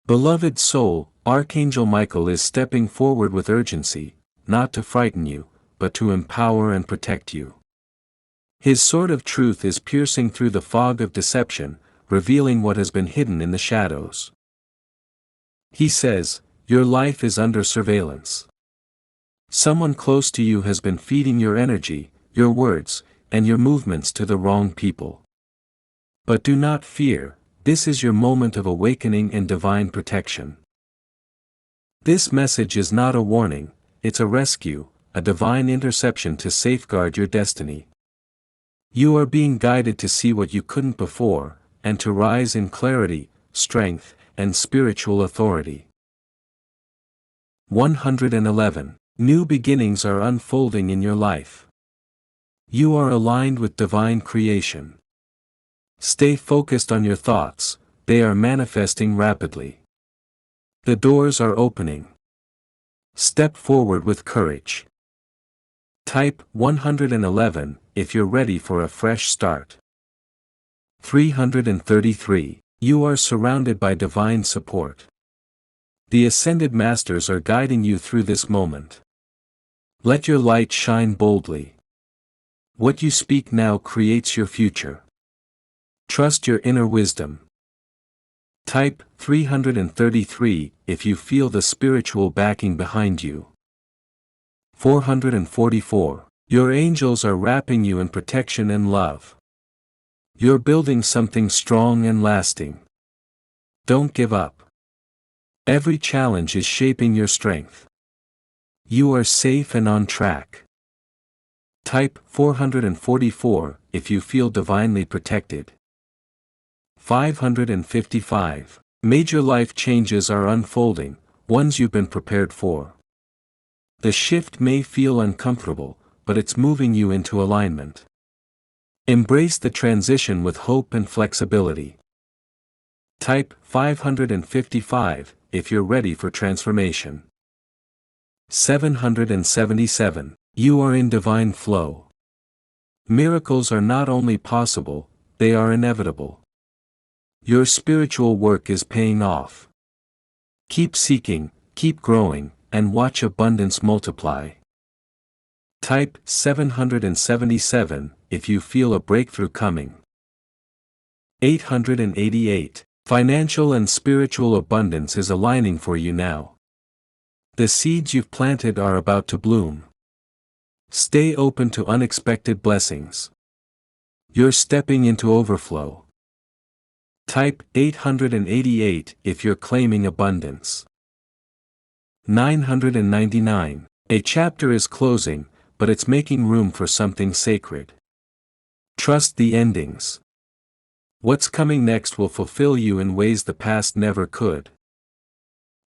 Beloved soul, Archangel Michael is stepping forward with urgency, not to frighten you, but to empower and protect you. His sword of truth is piercing through the fog of deception, revealing what has been hidden in the shadows. He says, your life is under surveillance. Someone close to you has been feeding your energy, your words, and your movements to the wrong people. But do not fear, this is your moment of awakening and divine protection. This message is not a warning, it's a rescue, a divine interception to safeguard your destiny. You are being guided to see what you couldn't before, and to rise in clarity, strength, and spiritual authority. 111. New beginnings are unfolding in your life. You are aligned with divine creation. Stay focused on your thoughts, they are manifesting rapidly. The doors are opening. Step forward with courage. Type 111 if you're ready for a fresh start. 333. You are surrounded by divine support. The ascended masters are guiding you through this moment. Let your light shine boldly. What you speak now creates your future. Trust your inner wisdom. Type 333 if you feel the spiritual backing behind you. 444. Your angels are wrapping you in protection and love. You're building something strong and lasting. Don't give up. Every challenge is shaping your strength. You are safe and on track. Type 444 if you feel divinely protected. 555. Major life changes are unfolding, ones you've been prepared for. The shift may feel uncomfortable, but it's moving you into alignment. Embrace the transition with hope and flexibility. Type 555 if you're ready for transformation. 777. You are in divine flow. Miracles are not only possible, they are inevitable. Your spiritual work is paying off. Keep seeking, keep growing, and watch abundance multiply. Type 777 if you feel a breakthrough coming. 888. Financial and spiritual abundance is aligning for you now. The seeds you've planted are about to bloom. Stay open to unexpected blessings. You're stepping into overflow. Type 888 if you're claiming abundance. 999. A chapter is closing, but it's making room for something sacred. Trust the endings. What's coming next will fulfill you in ways the past never could.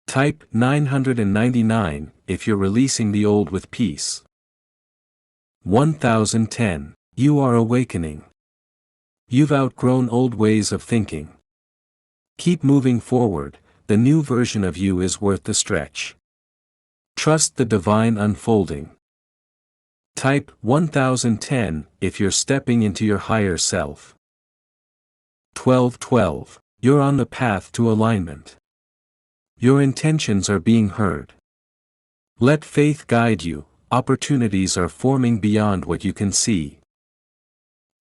Type 999 if you're releasing the old with peace. 1010. You are awakening. You've outgrown old ways of thinking. Keep moving forward, the new version of you is worth the stretch. Trust the divine unfolding. Type 1010 if you're stepping into your higher self. 1212. You're on the path to alignment. Your intentions are being heard. Let faith guide you, opportunities are forming beyond what you can see.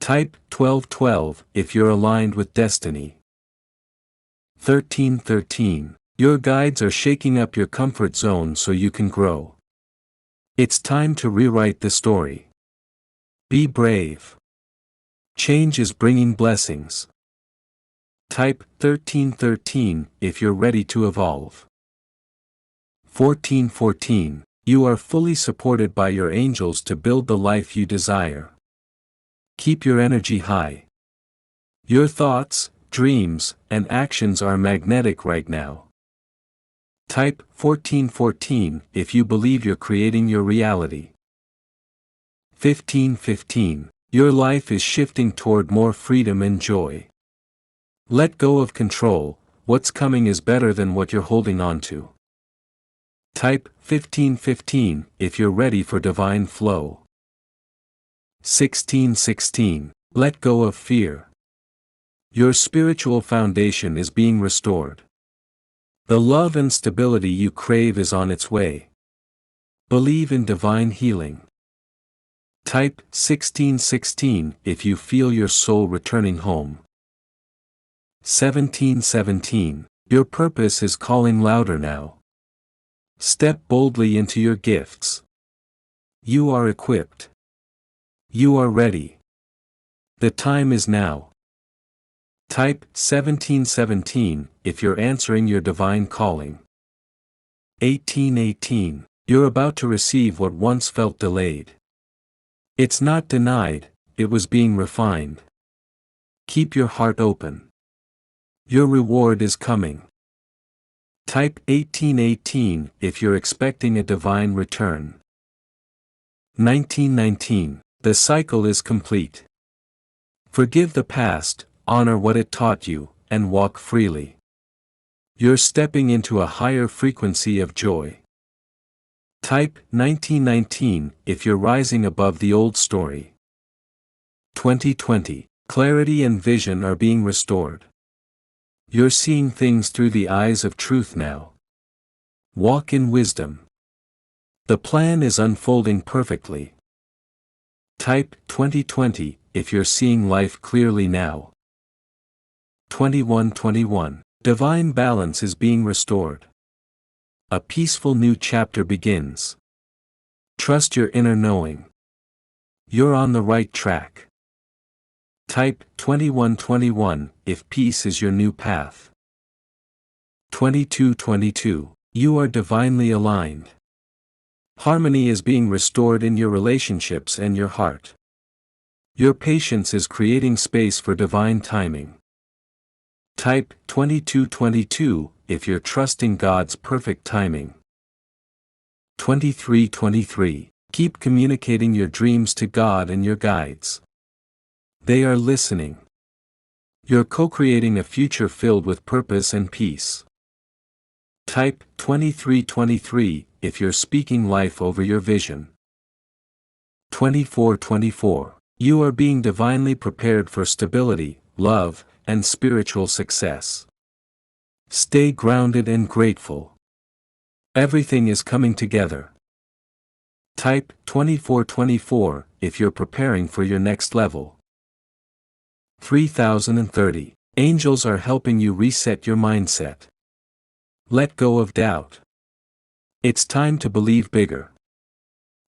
Type 1212 if you're aligned with destiny. 1313. Your guides are shaking up your comfort zone so you can grow. It's time to rewrite the story. Be brave. Change is bringing blessings. Type 1313 if you're ready to evolve. 1414. You are fully supported by your angels to build the life you desire. Keep your energy high. Your thoughts, dreams, and actions are magnetic right now. Type 1414 if you believe you're creating your reality. 1515. Your life is shifting toward more freedom and joy. Let go of control, what's coming is better than what you're holding on to. Type 1515 if you're ready for divine flow. 1616. Let go of fear. Your spiritual foundation is being restored. The love and stability you crave is on its way. Believe in divine healing. Type 1616 if you feel your soul returning home. 1717. Your purpose is calling louder now. Step boldly into your gifts. You are equipped. You are ready. The time is now. Type 1717 if you're answering your divine calling. 1818. You're about to receive what once felt delayed. It's not denied, it was being refined. Keep your heart open. Your reward is coming. Type 1818 if you're expecting a divine return. 1919. The cycle is complete. Forgive the past, honor what it taught you, and walk freely. You're stepping into a higher frequency of joy. Type 1919 if you're rising above the old story. 2020. Clarity and vision are being restored. You're seeing things through the eyes of truth now. Walk in wisdom. The plan is unfolding perfectly. Type 2020 if you're seeing life clearly now. 2121. Divine balance is being restored. A peaceful new chapter begins. Trust your inner knowing. You're on the right track. Type 2121 if peace is your new path. 2222. You are divinely aligned. Harmony is being restored in your relationships and your heart. Your patience is creating space for divine timing. Type 2222 if you're trusting God's perfect timing. 2323. Keep communicating your dreams to God and your guides. They are listening. You're co-creating a future filled with purpose and peace. Type 2323 if you're speaking life over your vision. 2424. You are being divinely prepared for stability, love, and spiritual success. Stay grounded and grateful. Everything is coming together. Type 2424 if you're preparing for your next level. 3030. Angels are helping you reset your mindset. Let go of doubt. It's time to believe bigger.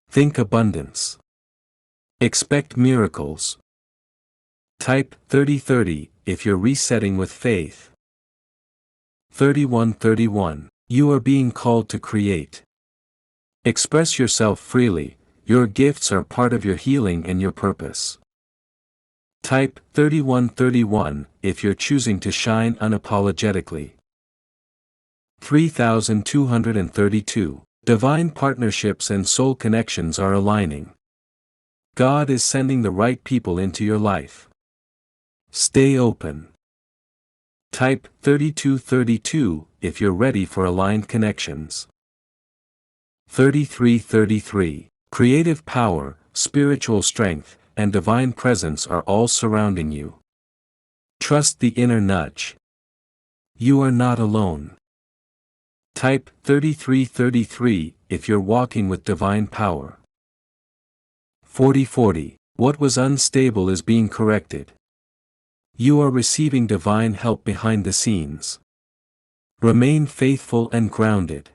Think abundance. Expect miracles. Type 3030 if you're resetting with faith. 3131. You are being called to create. Express yourself freely, your gifts are part of your healing and your purpose. Type 3131 if you're choosing to shine unapologetically. 3232. Divine partnerships and soul connections are aligning. God is sending the right people into your life. Stay open. Type 3232 if you're ready for aligned connections. 3333. Creative power, spiritual strength, and divine presence are all surrounding you. Trust the inner nudge. You are not alone. Type 3333 if you're walking with divine power. 4040. What was unstable is being corrected. You are receiving divine help behind the scenes. Remain faithful and grounded.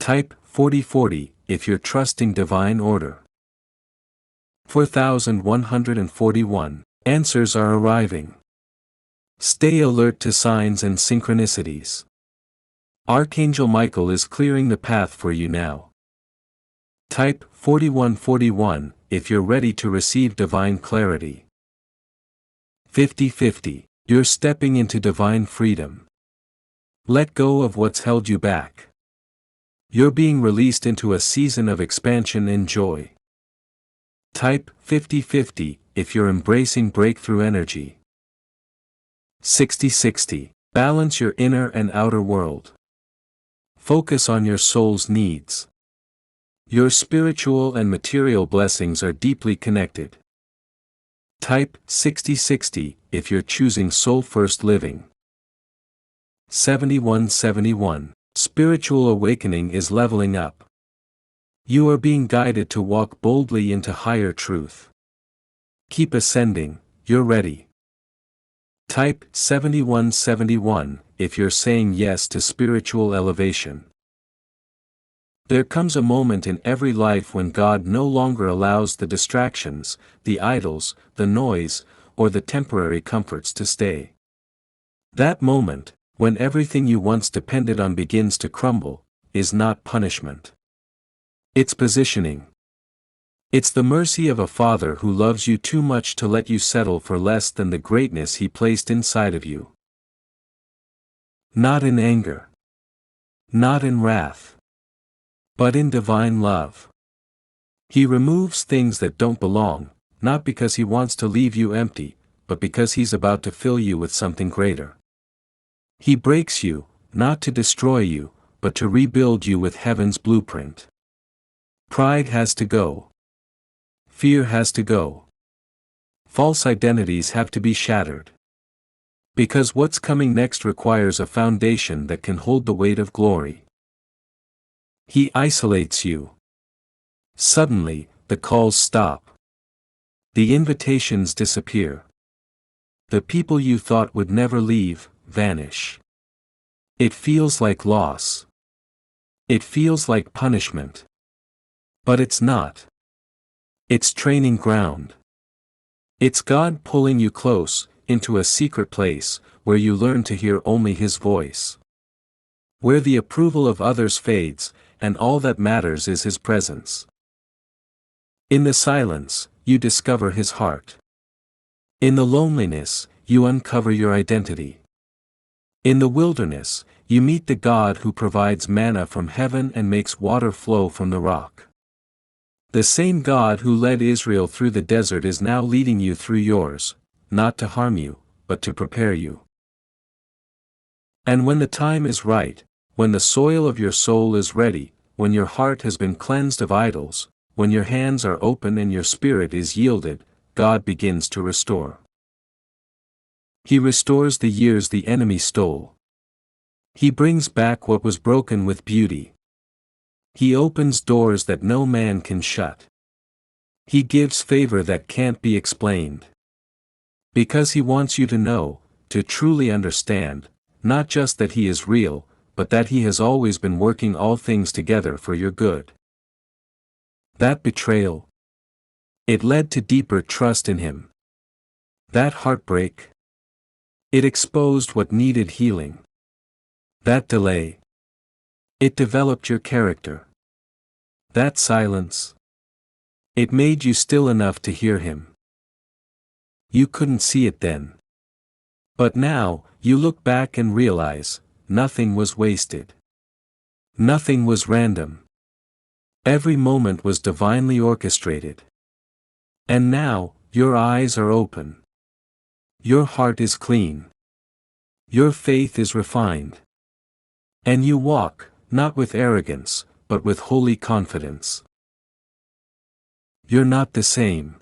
Type 4040 if you're trusting divine order. 4141. Answers are arriving. Stay alert to signs and synchronicities. Archangel Michael is clearing the path for you now. Type 4141 if you're ready to receive divine clarity. 5050. You're stepping into divine freedom. Let go of what's held you back. You're being released into a season of expansion and joy. Type 5050 if you're embracing breakthrough energy. 6060. Balance your inner and outer world. Focus on your soul's needs. Your spiritual and material blessings are deeply connected. Type 6060 if you're choosing soul-first living. 7171. Spiritual awakening is leveling up. You are being guided to walk boldly into higher truth. Keep ascending, you're ready. Type 7171 if you're saying yes to spiritual elevation. There comes a moment in every life when God no longer allows the distractions, the idols, the noise, or the temporary comforts to stay. That moment, when everything you once depended on begins to crumble, is not punishment. It's positioning. It's the mercy of a Father who loves you too much to let you settle for less than the greatness He placed inside of you. Not in anger. Not in wrath. But in divine love. He removes things that don't belong, not because He wants to leave you empty, but because He's about to fill you with something greater. He breaks you, not to destroy you, but to rebuild you with heaven's blueprint. Pride has to go. Fear has to go. False identities have to be shattered. Because what's coming next requires a foundation that can hold the weight of glory. He isolates you. Suddenly, the calls stop. The invitations disappear. The people you thought would never leave, vanish. It feels like loss. It feels like punishment. But it's not. It's training ground. It's God pulling you close, into a secret place, where you learn to hear only His voice. Where the approval of others fades, and all that matters is His presence. In the silence, you discover His heart. In the loneliness, you uncover your identity. In the wilderness, you meet the God who provides manna from heaven and makes water flow from the rock. The same God who led Israel through the desert is now leading you through yours, not to harm you, but to prepare you. And when the time is right, when the soil of your soul is ready, when your heart has been cleansed of idols, when your hands are open and your spirit is yielded, God begins to restore. He restores the years the enemy stole. He brings back what was broken with beauty. He opens doors that no man can shut. He gives favor that can't be explained. Because He wants you to know, to truly understand, not just that He is real, but that He has always been working all things together for your good. That betrayal. It led to deeper trust in Him. That heartbreak. It exposed what needed healing. That delay. It developed your character. That silence. It made you still enough to hear Him. You couldn't see it then. But now, you look back and realize, nothing was wasted. Nothing was random. Every moment was divinely orchestrated. And now, your eyes are open. Your heart is clean. Your faith is refined. And you walk, not with arrogance, but with holy confidence. You're not the same.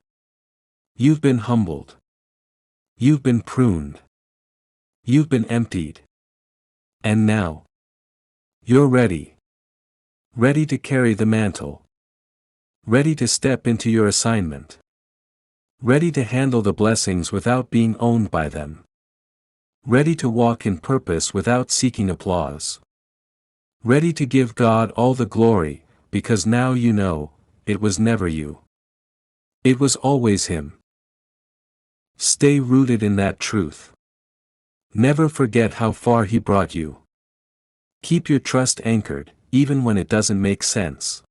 You've been humbled. You've been pruned. You've been emptied. And now, you're ready. Ready to carry the mantle. Ready to step into your assignment. Ready to handle the blessings without being owned by them. Ready to walk in purpose without seeking applause. Ready to give God all the glory, because now you know, it was never you. It was always Him. Stay rooted in that truth. Never forget how far He brought you. Keep your trust anchored, even when it doesn't make sense.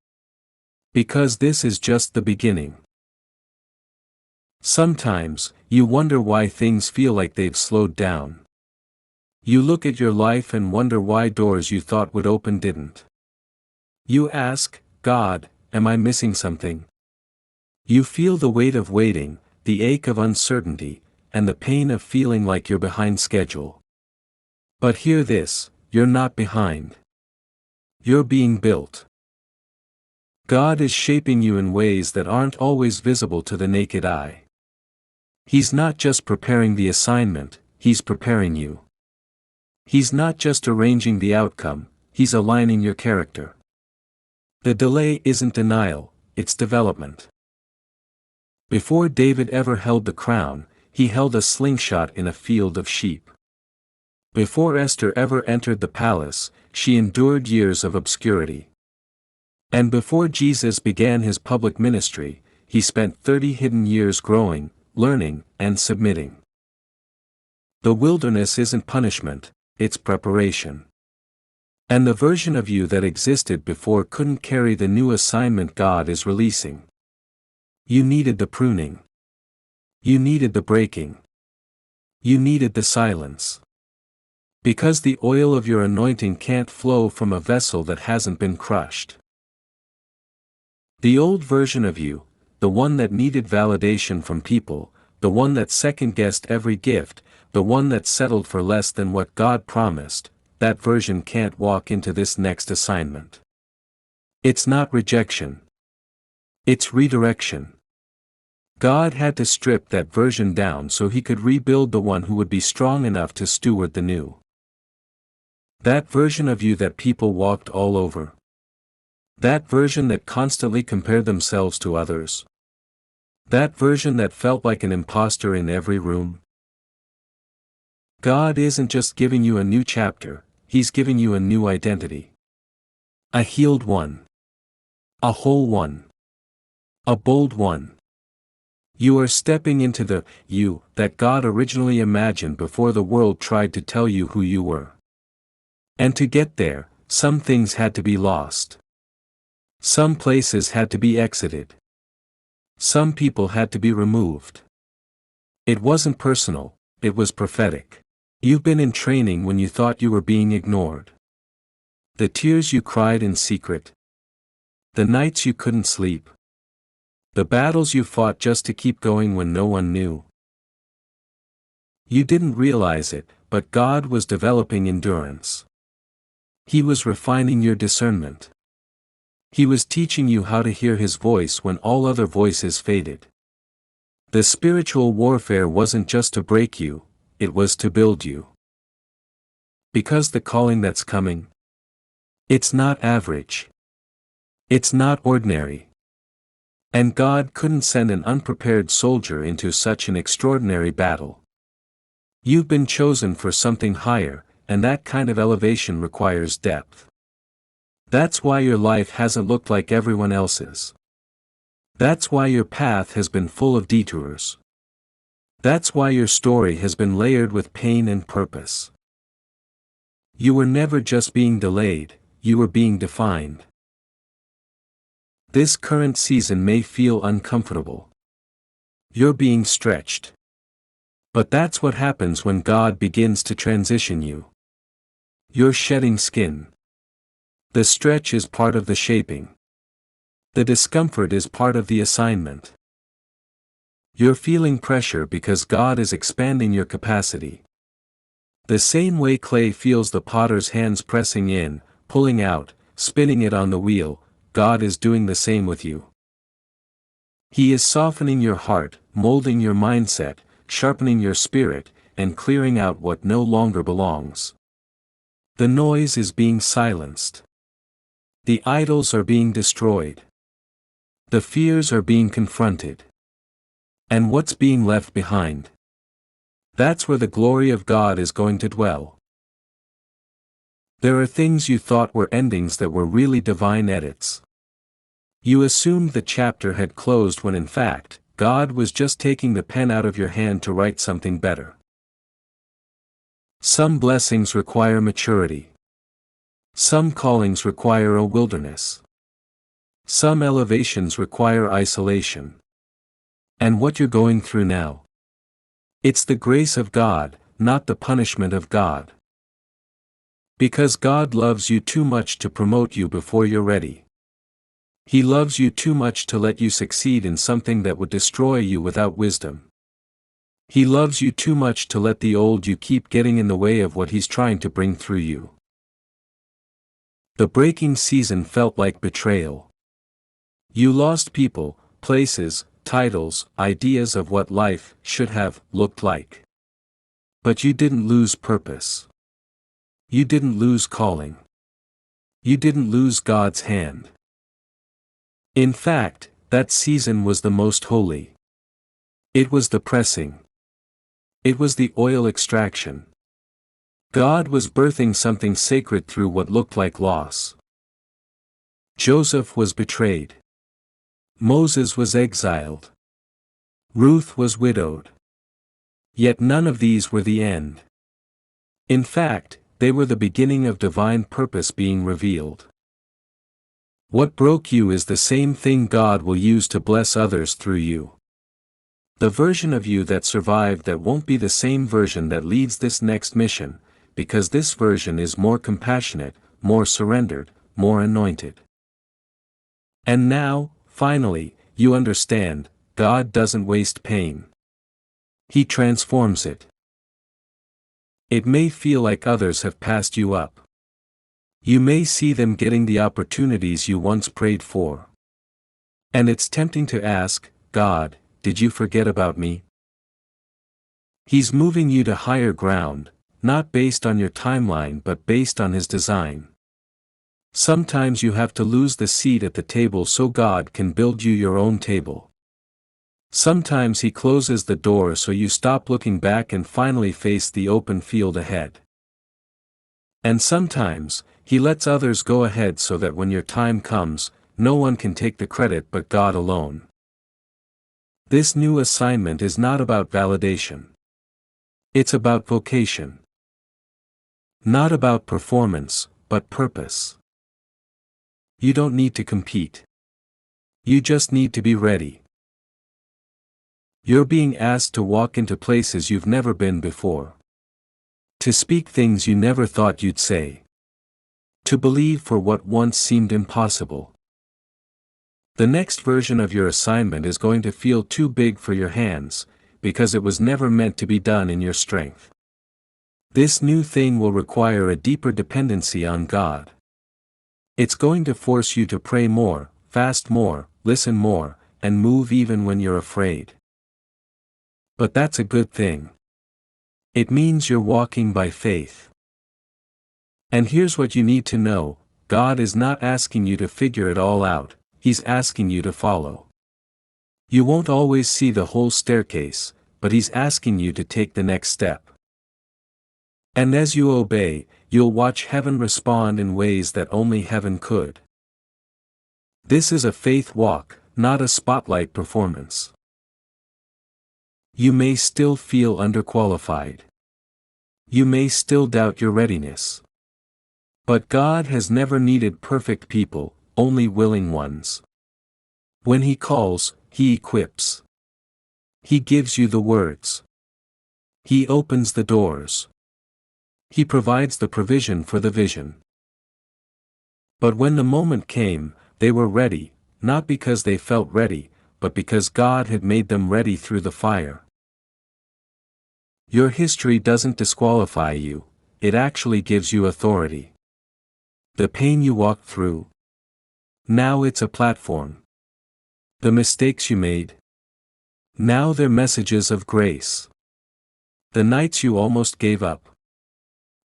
Because this is just the beginning. Sometimes, you wonder why things feel like they've slowed down. You look at your life and wonder why doors you thought would open didn't. You ask, God, am I missing something? You feel the weight of waiting, the ache of uncertainty, and the pain of feeling like you're behind schedule. But hear this, you're not behind. You're being built. God is shaping you in ways that aren't always visible to the naked eye. He's not just preparing the assignment, He's preparing you. He's not just arranging the outcome, he's aligning your character. The delay isn't denial, it's development. Before David ever held the crown, he held a slingshot in a field of sheep. Before Esther ever entered the palace, she endured years of obscurity. And before Jesus began his public ministry, he spent 30 hidden years growing, learning, and submitting. The wilderness isn't punishment, it's preparation. And the version of you that existed before couldn't carry the new assignment God is releasing. You needed the pruning. You needed the breaking. You needed the silence. Because the oil of your anointing can't flow from a vessel that hasn't been crushed. The old version of you, the one that needed validation from people, the one that second-guessed every gift, the one that settled for less than what God promised, that version can't walk into this next assignment. It's not rejection. It's redirection. God had to strip that version down so he could rebuild the one who would be strong enough to steward the new. That version of you that people walked all over. That version that constantly compared themselves to others. That version that felt like an imposter in every room. God isn't just giving you a new chapter, he's giving you a new identity. A healed one. A whole one. A bold one. You are stepping into the you that God originally imagined before the world tried to tell you who you were. And to get there, some things had to be lost. Some places had to be exited. Some people had to be removed. It wasn't personal, it was prophetic. You've been in training when you thought you were being ignored. The tears you cried in secret. The nights you couldn't sleep. The battles you fought just to keep going when no one knew. You didn't realize it, but God was developing endurance. He was refining your discernment. He was teaching you how to hear his voice when all other voices faded. The spiritual warfare wasn't just to break you, it was to build you. Because the calling that's coming, it's not average. It's not ordinary. And God couldn't send an unprepared soldier into such an extraordinary battle. You've been chosen for something higher, and that kind of elevation requires depth. That's why your life hasn't looked like everyone else's. That's why your path has been full of detours. That's why your story has been layered with pain and purpose. You were never just being delayed, you were being defined. This current season may feel uncomfortable. You're being stretched. But that's what happens when God begins to transition you. You're shedding skin. The stretch is part of the shaping. The discomfort is part of the assignment. You're feeling pressure because God is expanding your capacity. The same way clay feels the potter's hands pressing in, pulling out, spinning it on the wheel, God is doing the same with you. He is softening your heart, molding your mindset, sharpening your spirit, and clearing out what no longer belongs. The noise is being silenced. The idols are being destroyed. The fears are being confronted. And what's being left behind? That's where the glory of God is going to dwell. There are things you thought were endings that were really divine edits. You assumed the chapter had closed when in fact, God was just taking the pen out of your hand to write something better. Some blessings require maturity. Some callings require a wilderness. Some elevations require isolation. And what you're going through now? It's the grace of God, not the punishment of God. Because God loves you too much to promote you before you're ready. He loves you too much to let you succeed in something that would destroy you without wisdom. He loves you too much to let the old you keep getting in the way of what he's trying to bring through you. The breaking season felt like betrayal. You lost people, places, titles, ideas of what life should have looked like. But you didn't lose purpose. You didn't lose calling. You didn't lose God's hand. In fact, that season was the most holy. It was the pressing. It was the oil extraction. God was birthing something sacred through what looked like loss. Joseph was betrayed. Moses was exiled. Ruth was widowed. Yet none of these were the end. In fact, they were the beginning of divine purpose being revealed. What broke you is the same thing God will use to bless others through you. The version of you that survived that won't be the same version that leads this next mission, because this version is more compassionate, more surrendered, more anointed. And now, finally, you understand, God doesn't waste pain. He transforms it. It may feel like others have passed you up. You may see them getting the opportunities you once prayed for. And it's tempting to ask, God, did you forget about me? He's moving you to higher ground, not based on your timeline but based on His design. Sometimes you have to lose the seat at the table so God can build you your own table. Sometimes He closes the door so you stop looking back and finally face the open field ahead. And sometimes, He lets others go ahead so that when your time comes, no one can take the credit but God alone. This new assignment is not about validation. It's about vocation. Not about performance, but purpose. You don't need to compete. You just need to be ready. You're being asked to walk into places you've never been before. To speak things you never thought you'd say. To believe for what once seemed impossible. The next version of your assignment is going to feel too big for your hands, because it was never meant to be done in your strength. This new thing will require a deeper dependency on God. It's going to force you to pray more, fast more, listen more, and move even when you're afraid. But that's a good thing. It means you're walking by faith. And here's what you need to know, God is not asking you to figure it all out, He's asking you to follow. You won't always see the whole staircase, but He's asking you to take the next step. And as you obey, you'll watch heaven respond in ways that only heaven could. This is a faith walk, not a spotlight performance. You may still feel underqualified. You may still doubt your readiness. But God has never needed perfect people, only willing ones. When He calls, He equips. He gives you the words. He opens the doors. He provides the provision for the vision. But when the moment came, they were ready, not because they felt ready, but because God had made them ready through the fire. Your history doesn't disqualify you, it actually gives you authority. The pain you walked through. Now it's a platform. The mistakes you made. Now they're messages of grace. The nights you almost gave up.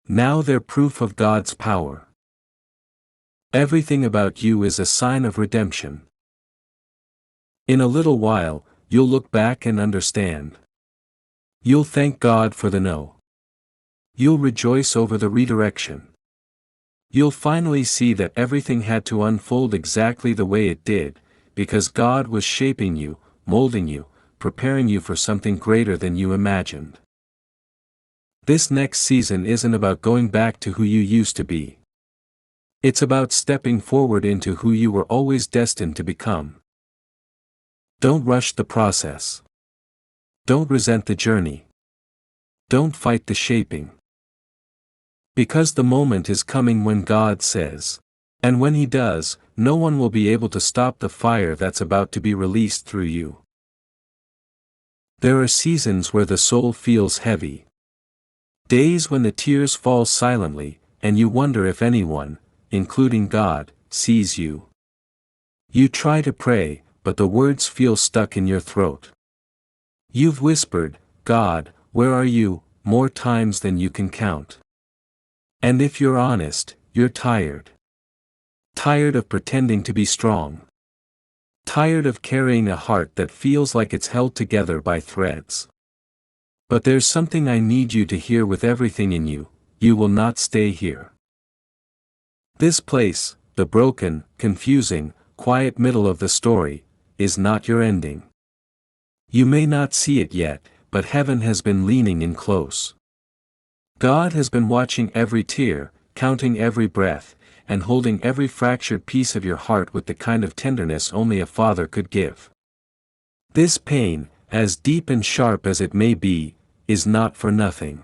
Now they're proof of God's power. Everything about you is a sign of redemption. In a little while, you'll look back and understand. You'll thank God for the no. You'll rejoice over the redirection. You'll finally see that everything had to unfold exactly the way it did, because God was shaping you, molding you, preparing you for something greater than you imagined. This next season isn't about going back to who you used to be. It's about stepping forward into who you were always destined to become. Don't rush the process. Don't resent the journey. Don't fight the shaping. Because the moment is coming when God says. And when He does, no one will be able to stop the fire that's about to be released through you. There are seasons where the soul feels heavy. Days when the tears fall silently, and you wonder if anyone, including God, sees you. You try to pray, but the words feel stuck in your throat. You've whispered, God, where are you, more times than you can count. And if you're honest, you're tired. Tired of pretending to be strong. Tired of carrying a heart that feels like it's held together by threads. But there's something I need you to hear with everything in you: you will not stay here. This place, the broken, confusing, quiet middle of the story, is not your ending. You may not see it yet, but heaven has been leaning in close. God has been watching every tear, counting every breath, and holding every fractured piece of your heart with the kind of tenderness only a father could give. This pain, as deep and sharp as it may be, is not for nothing.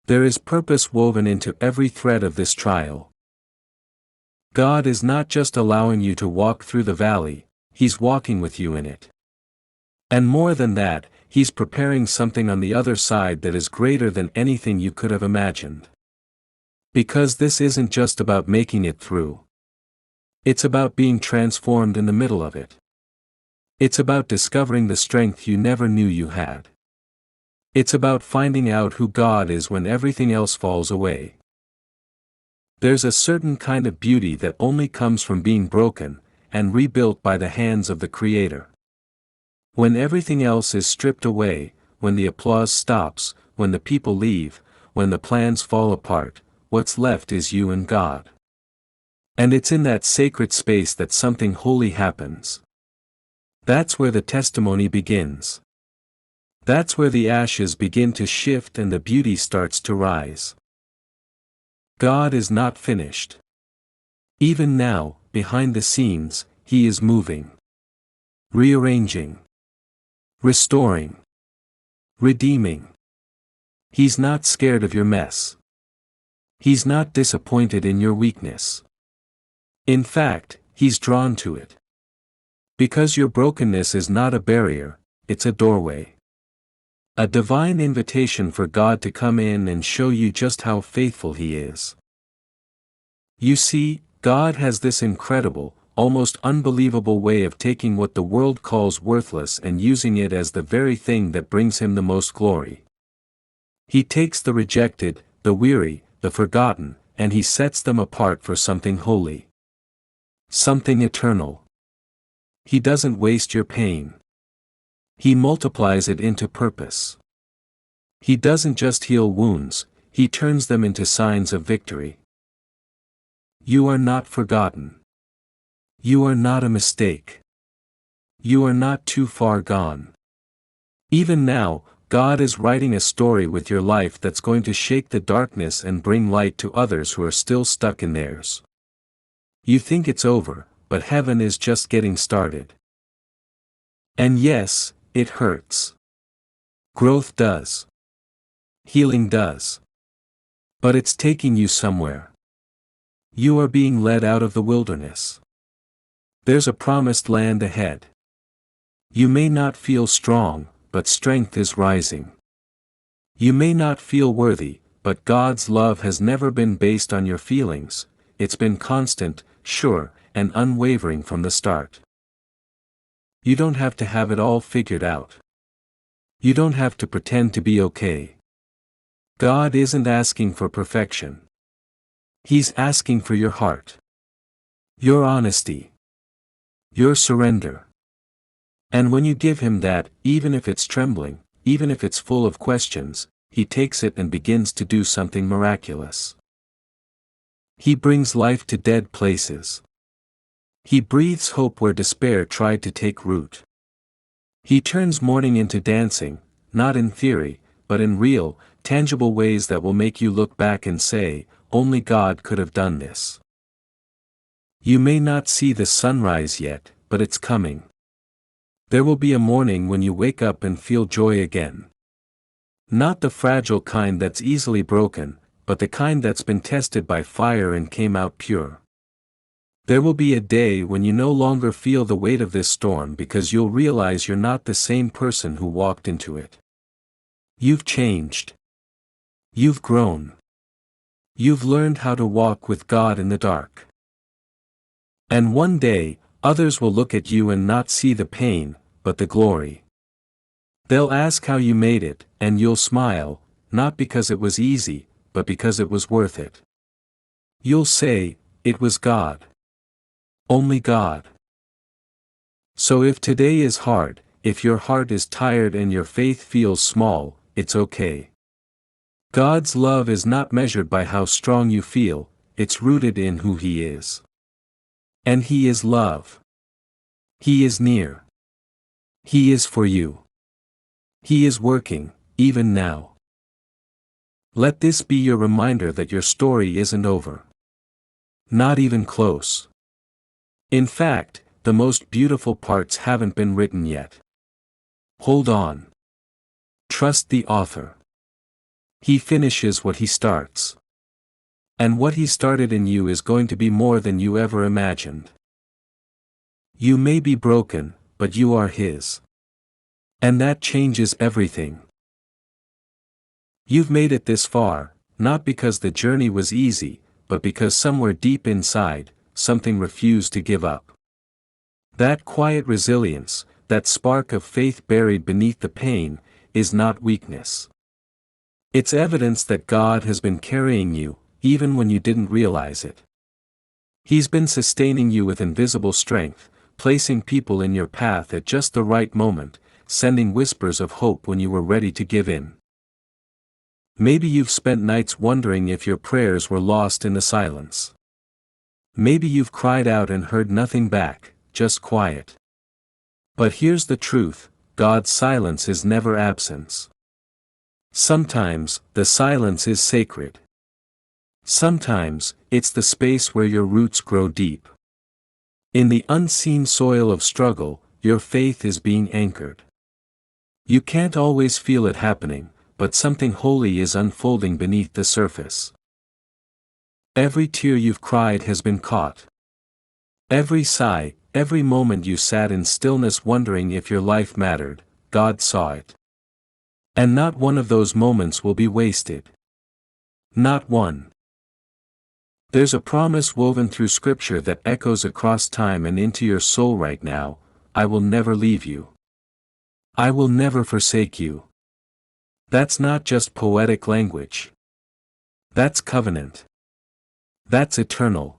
There is purpose woven into every thread of this trial. God is not just allowing you to walk through the valley, He's walking with you in it. And more than that, He's preparing something on the other side that is greater than anything you could have imagined. Because this isn't just about making it through. It's about being transformed in the middle of it. It's about discovering the strength you never knew you had. It's about finding out who God is when everything else falls away. There's a certain kind of beauty that only comes from being broken and rebuilt by the hands of the Creator. When everything else is stripped away, when the applause stops, when the people leave, when the plans fall apart, what's left is you and God. And it's in that sacred space that something holy happens. That's where the testimony begins. That's where the ashes begin to shift and the beauty starts to rise. God is not finished. Even now, behind the scenes, He is moving. Rearranging. Restoring. Redeeming. He's not scared of your mess. He's not disappointed in your weakness. In fact, He's drawn to it. Because your brokenness is not a barrier, it's a doorway. A divine invitation for God to come in and show you just how faithful He is. You see, God has this incredible, almost unbelievable way of taking what the world calls worthless and using it as the very thing that brings Him the most glory. He takes the rejected, the weary, the forgotten, and He sets them apart for something holy. Something eternal. He doesn't waste your pain. He multiplies it into purpose. He doesn't just heal wounds, He turns them into signs of victory. You are not forgotten. You are not a mistake. You are not too far gone. Even now, God is writing a story with your life that's going to shake the darkness and bring light to others who are still stuck in theirs. You think it's over, but heaven is just getting started. And yes, it hurts. Growth does. Healing does. But it's taking you somewhere. You are being led out of the wilderness. There's a promised land ahead. You may not feel strong, but strength is rising. You may not feel worthy, but God's love has never been based on your feelings, it's been constant, sure, and unwavering from the start. You don't have to have it all figured out. You don't have to pretend to be okay. God isn't asking for perfection. He's asking for your heart. Your honesty. Your surrender. And when you give Him that, even if it's trembling, even if it's full of questions, He takes it and begins to do something miraculous. He brings life to dead places. He breathes hope where despair tried to take root. He turns mourning into dancing, not in theory, but in real, tangible ways that will make you look back and say, only God could have done this. You may not see the sunrise yet, but it's coming. There will be a morning when you wake up and feel joy again. Not the fragile kind that's easily broken, but the kind that's been tested by fire and came out pure. There will be a day when you no longer feel the weight of this storm because you'll realize you're not the same person who walked into it. You've changed. You've grown. You've learned how to walk with God in the dark. And one day, others will look at you and not see the pain, but the glory. They'll ask how you made it, and you'll smile, not because it was easy, but because it was worth it. You'll say, it was God. Only God. So if today is hard, if your heart is tired and your faith feels small, it's okay. God's love is not measured by how strong you feel, it's rooted in who He is. And He is love. He is near. He is for you. He is working, even now. Let this be your reminder that your story isn't over. Not even close. In fact, the most beautiful parts haven't been written yet. Hold on. Trust the author. He finishes what he starts. And what he started in you is going to be more than you ever imagined. You may be broken, but you are His. And that changes everything. You've made it this far, not because the journey was easy, but because somewhere deep inside, something refused to give up. That quiet resilience, that spark of faith buried beneath the pain, is not weakness. It's evidence that God has been carrying you, even when you didn't realize it. He's been sustaining you with invisible strength, placing people in your path at just the right moment, sending whispers of hope when you were ready to give in. Maybe you've spent nights wondering if your prayers were lost in the silence. Maybe you've cried out and heard nothing back, just quiet. But here's the truth, God's silence is never absence. Sometimes, the silence is sacred. Sometimes, it's the space where your roots grow deep. In the unseen soil of struggle, your faith is being anchored. You can't always feel it happening, but something holy is unfolding beneath the surface. Every tear you've cried has been caught. Every sigh, every moment you sat in stillness wondering if your life mattered, God saw it. And not one of those moments will be wasted. Not one. There's a promise woven through Scripture that echoes across time and into your soul right now: I will never leave you. I will never forsake you. That's not just poetic language. That's covenant. That's eternal.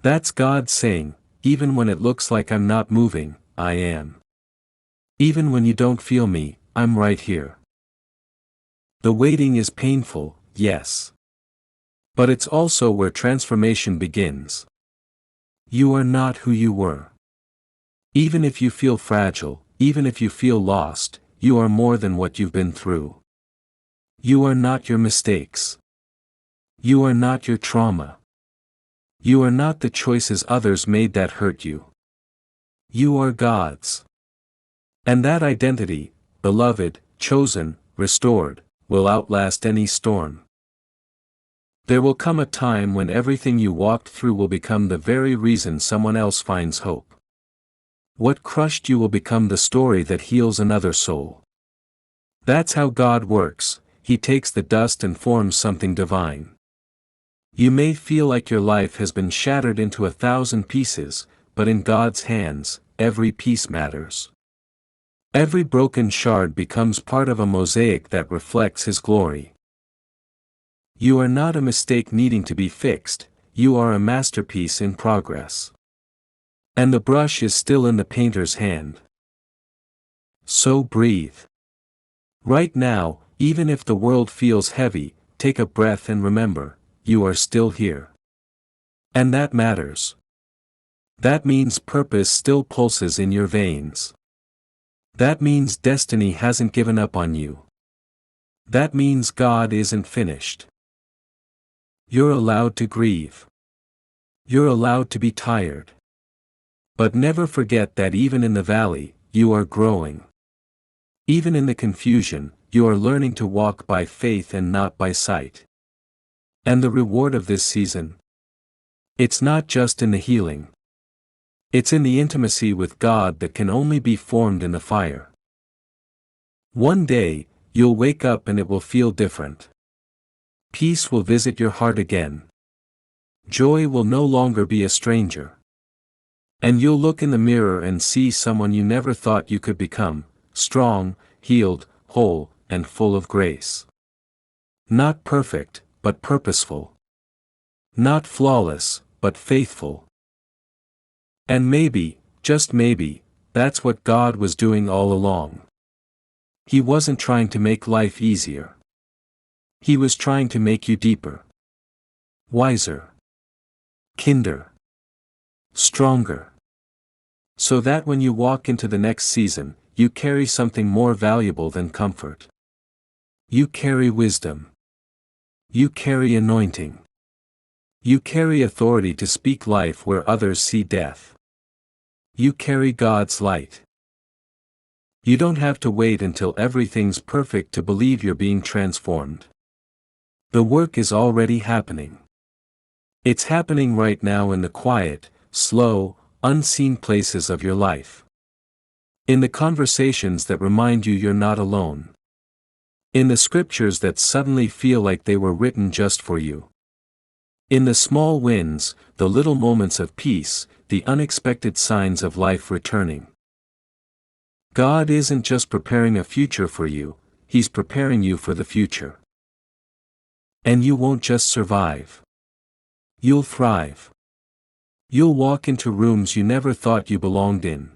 That's God saying, even when it looks like I'm not moving, I am. Even when you don't feel me, I'm right here. The waiting is painful, yes. But it's also where transformation begins. You are not who you were. Even if you feel fragile, even if you feel lost, you are more than what you've been through. You are not your mistakes. You are not your trauma. You are not the choices others made that hurt you. You are God's. And that identity, beloved, chosen, restored, will outlast any storm. There will come a time when everything you walked through will become the very reason someone else finds hope. What crushed you will become the story that heals another soul. That's how God works. He takes the dust and forms something divine. You may feel like your life has been shattered into 1,000 pieces, but in God's hands, every piece matters. Every broken shard becomes part of a mosaic that reflects His glory. You are not a mistake needing to be fixed, you are a masterpiece in progress. And the brush is still in the painter's hand. So breathe. Right now, even if the world feels heavy, take a breath and remember, you are still here. And that matters. That means purpose still pulses in your veins. That means destiny hasn't given up on you. That means God isn't finished. You're allowed to grieve. You're allowed to be tired. But never forget that even in the valley, you are growing. Even in the confusion, you are learning to walk by faith and not by sight. And the reward of this season? It's not just in the healing. It's in the intimacy with God that can only be formed in the fire. One day, you'll wake up and it will feel different. Peace will visit your heart again. Joy will no longer be a stranger. And you'll look in the mirror and see someone you never thought you could become, strong, healed, whole, and full of grace. Not perfect, but purposeful. Not flawless, but faithful. And maybe, just maybe, that's what God was doing all along. He wasn't trying to make life easier. He was trying to make you deeper, wiser, kinder, stronger. So that when you walk into the next season, you carry something more valuable than comfort. You carry wisdom. You carry anointing. You carry authority to speak life where others see death. You carry God's light. You don't have to wait until everything's perfect to believe you're being transformed. The work is already happening. It's happening right now in the quiet, slow, unseen places of your life. In the conversations that remind you you're not alone. In the scriptures that suddenly feel like they were written just for you. In the small wins, the little moments of peace, the unexpected signs of life returning. God isn't just preparing a future for you, He's preparing you for the future. And you won't just survive. You'll thrive. You'll walk into rooms you never thought you belonged in.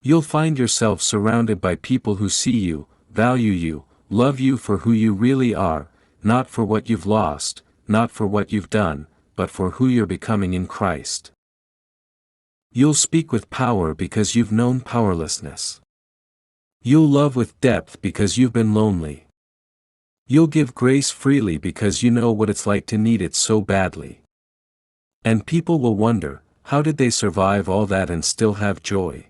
You'll find yourself surrounded by people who see you, value you, love you for who you really are, not for what you've lost, not for what you've done, but for who you're becoming in Christ. You'll speak with power because you've known powerlessness. You'll love with depth because you've been lonely. You'll give grace freely because you know what it's like to need it so badly. And people will wonder, how did they survive all that and still have joy?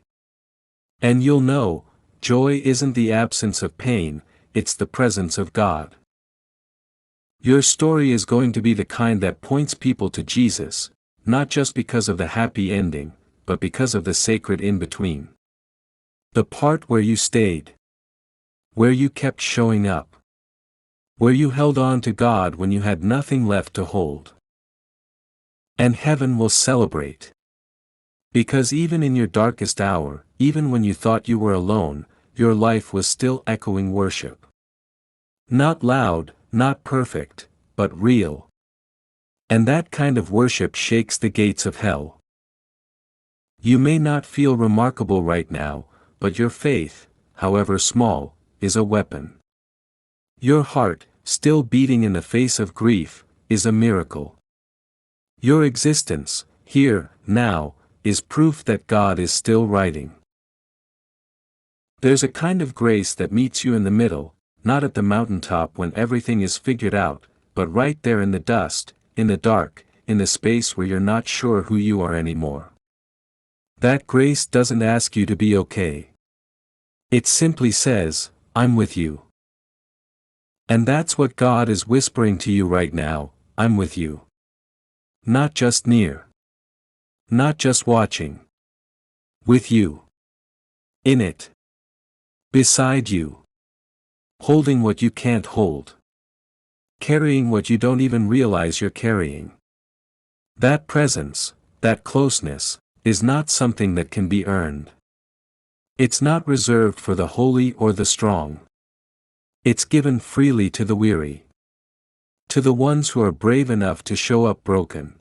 And you'll know, joy isn't the absence of pain, it's the presence of God. Your story is going to be the kind that points people to Jesus, not just because of the happy ending, but because of the sacred in-between. The part where you stayed. Where you kept showing up. Where you held on to God when you had nothing left to hold. And heaven will celebrate. Because even in your darkest hour, even when you thought you were alone, your life was still echoing worship. Not loud, not perfect, but real. And that kind of worship shakes the gates of hell. You may not feel remarkable right now, but your faith, however small, is a weapon. Your heart, still beating in the face of grief, is a miracle. Your existence, here, now, is proof that God is still writing. There's a kind of grace that meets you in the middle, not at the mountaintop when everything is figured out, but right there in the dust, in the dark, in the space where you're not sure who you are anymore. That grace doesn't ask you to be okay. It simply says, I'm with you. And that's what God is whispering to you right now, I'm with you. Not just near. Not just watching. With you. In it. Beside you. Holding what you can't hold. Carrying what you don't even realize you're carrying. That presence, that closeness, is not something that can be earned. It's not reserved for the holy or the strong. It's given freely to the weary. To the ones who are brave enough to show up broken.